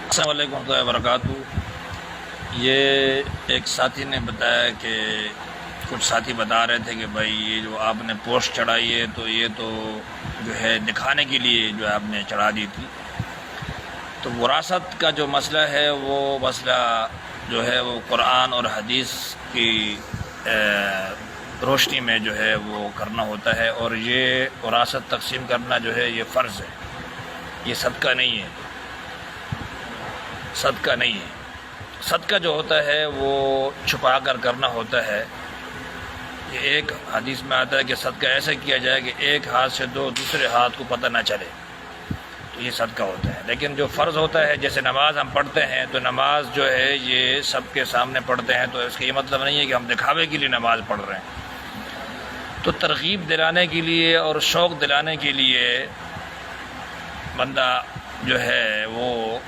السلام علیکم ورحمۃ اللہ وبرکاتہ۔ یہ ایک ساتھی نے بتایا کہ کچھ ساتھی بتا رہے تھے کہ بھائی یہ جو آپ نے پوسٹ چڑھائی ہے تو یہ تو جو ہے دکھانے کے لیے جو آپ نے چڑھا دی تھی۔ تو وراثت کا جو مسئلہ ہے وہ مسئلہ جو ہے وہ قرآن اور حدیث کی روشنی میں جو ہے وہ کرنا ہوتا ہے، اور یہ وراثت تقسیم کرنا جو ہے یہ فرض ہے، یہ صدقہ نہیں ہے، صدقہ نہیں ہے۔ صدقہ جو ہوتا ہے وہ چھپا کر کرنا ہوتا ہے۔ یہ ایک حدیث میں آتا ہے کہ صدقہ ایسا کیا جائے کہ ایک ہاتھ سے دوسرے ہاتھ کو پتہ نہ چلے، تو یہ صدقہ ہوتا ہے۔ لیکن جو فرض ہوتا ہے، جیسے نماز ہم پڑھتے ہیں تو نماز جو ہے یہ سب کے سامنے پڑھتے ہیں، تو اس کا یہ مطلب نہیں ہے کہ ہم دکھاوے کے لیے نماز پڑھ رہے ہیں۔ تو ترغیب دلانے کے لیے اور شوق دلانے کے لیے بندہ جو ہے وہ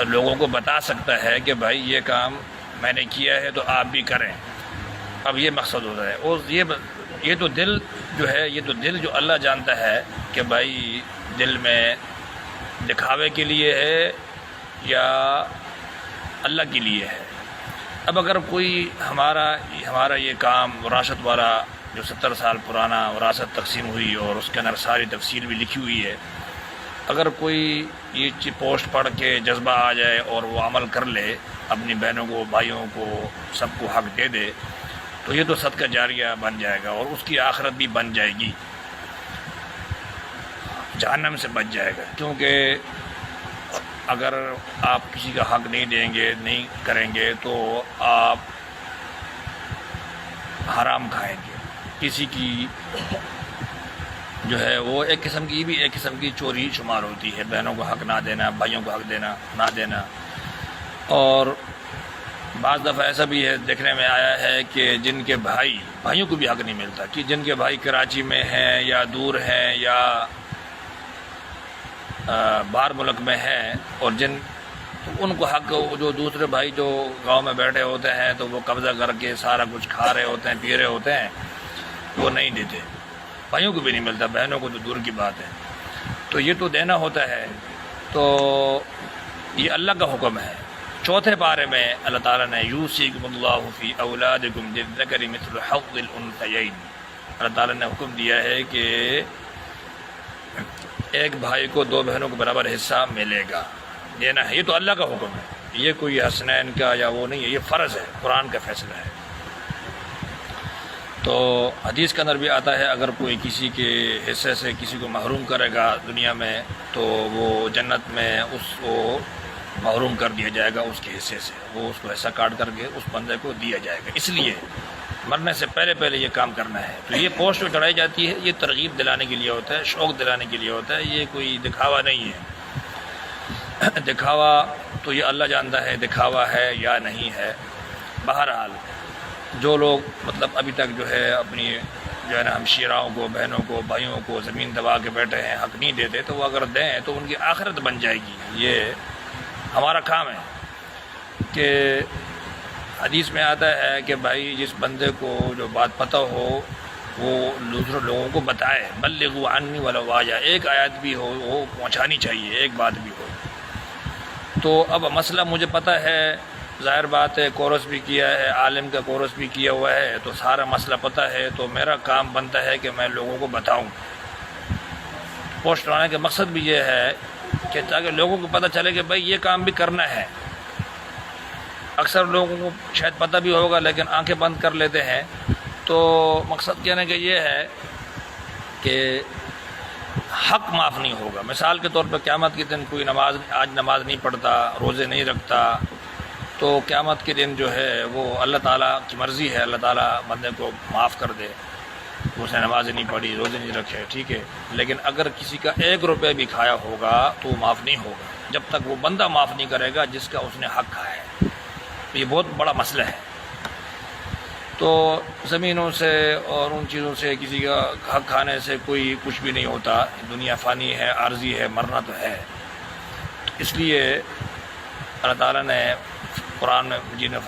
لوگوں کو بتا سکتا ہے کہ بھائی یہ کام میں نے کیا ہے تو آپ بھی کریں۔ اب یہ مقصد ہوتا ہے، اور یہ تو دل جو ہے، یہ تو دل جو اللہ جانتا ہے کہ بھائی دل میں دکھاوے کے لیے ہے یا اللہ کے لیے ہے۔ اب اگر کوئی ہمارا یہ کام وراثت والا جو 70 سال پرانا وراثت تقسیم ہوئی اور اس کے اندر ساری تفصیل بھی لکھی ہوئی ہے، اگر کوئی یہ پوسٹ پڑھ کے جذبہ آ جائے اور وہ عمل کر لے، اپنی بہنوں کو، بھائیوں کو، سب کو حق دے دے، تو یہ تو صدقہ جاریہ بن جائے گا، اور اس کی آخرت بھی بن جائے گی، جہنم سے بچ جائے گا۔ کیونکہ اگر آپ کسی کا حق نہیں دیں گے، نہیں کریں گے، تو آپ حرام کھائیں گے۔ کسی کی جو ہے وہ ایک قسم کی چوری شمار ہوتی ہے، بہنوں کو حق نہ دینا، بھائیوں کو حق دینا نہ دینا۔ اور بعض دفعہ ایسا بھی ہے، دیکھنے میں آیا ہے کہ جن کے بھائیوں کو بھی حق نہیں ملتا، کہ جن کے بھائی کراچی میں ہیں یا دور ہیں یا باہر ملک میں ہیں، اور ان کو حق، جو دوسرے بھائی جو گاؤں میں بیٹھے ہوتے ہیں تو وہ قبضہ کر کے سارا کچھ کھا رہے ہوتے ہیں، پی رہے ہوتے ہیں، وہ نہیں دیتے۔ بھائیوں کو بھی نہیں ملتا، بہنوں کو تو دور کی بات ہے۔ تو یہ تو دینا ہوتا ہے، تو یہ اللہ کا حکم ہے۔ چوتھے پارے میں اللہ تعالیٰ نے یوصیکم اللہ فی اولادکم للذکر مثل حظ الانثیین، اللہ تعالیٰ نے حکم دیا ہے کہ ایک بھائی کو 2 بہنوں کو برابر حصہ ملے گا، دینا ہے۔ یہ تو اللہ کا حکم ہے، یہ کوئی حسنین کا یا وہ نہیں ہے، یہ فرض ہے، قرآن کا فیصلہ ہے۔ تو حدیث کے اندر بھی آتا ہے، اگر کوئی کسی کے حصے سے کسی کو محروم کرے گا دنیا میں، تو وہ جنت میں اس کو محروم کر دیا جائے گا اس کے حصے سے، وہ اس کو حصہ کاٹ کر کے اس بندے کو دیا جائے گا۔ اس لیے مرنے سے پہلے یہ کام کرنا ہے۔ تو یہ پوسٹ جو چڑھائی جاتی ہے، یہ ترغیب دلانے کے لیے ہوتا ہے، شوق دلانے کے لیے ہوتا ہے، یہ کوئی دکھاوا نہیں ہے۔ دکھاوا تو یہ اللہ جانتا ہے دکھاوا ہے یا نہیں ہے۔ بہرحال جو لوگ مطلب ابھی تک جو ہے اپنی جو ہے نا ہمشیراؤں کو، بہنوں کو، بھائیوں کو زمین دبا کے بیٹھے ہیں، حق نہیں دیتے، تو وہ اگر دیں تو ان کی آخرت بن جائے گی۔ یہ ہمارا کام ہے کہ حدیث میں آتا ہے کہ بھائی جس بندے کو جو بات پتہ ہو وہ دوسرے لوگوں کو بتائے، بلغوا عنی ولو آیہ، ایک آیت بھی ہو وہ پہنچانی چاہیے، ایک بات بھی ہو۔ تو اب مسئلہ مجھے پتہ ہے، ظاہر بات ہے، کورس بھی کیا ہے، عالم کا کورس بھی کیا ہوا ہے، تو سارا مسئلہ پتہ ہے، تو میرا کام بنتا ہے کہ میں لوگوں کو بتاؤں۔ پوسٹ لانے کا مقصد بھی یہ ہے کہ تاکہ لوگوں کو پتہ چلے کہ بھائی یہ کام بھی کرنا ہے۔ اکثر لوگوں کو شاید پتہ بھی ہوگا لیکن آنکھیں بند کر لیتے ہیں۔ تو مقصد کہنے کا یہ ہے کہ حق معاف نہیں ہوگا۔ مثال کے طور پر قیامت کے دن کوئی آج نماز نہیں پڑھتا، روزے نہیں رکھتا، تو قیامت کے دن جو ہے وہ اللہ تعالیٰ کی مرضی ہے، اللہ تعالیٰ بندے کو معاف کر دے، اس نے نماز نہیں پڑھی، روزے نہیں رکھے، ٹھیک ہے۔ لیکن اگر کسی کا 1 روپے بھی کھایا ہوگا تو وہ معاف نہیں ہوگا، جب تک وہ بندہ معاف نہیں کرے گا جس کا اس نے حق کھایا ہے۔ تو یہ بہت بڑا مسئلہ ہے۔ تو زمینوں سے اور ان چیزوں سے کسی کا حق کھانے سے کوئی کچھ بھی نہیں ہوتا، دنیا فانی ہے، عارضی ہے، مرنا تو ہے۔ اس لیے اللہ تعالیٰ نے قرآن مجید میں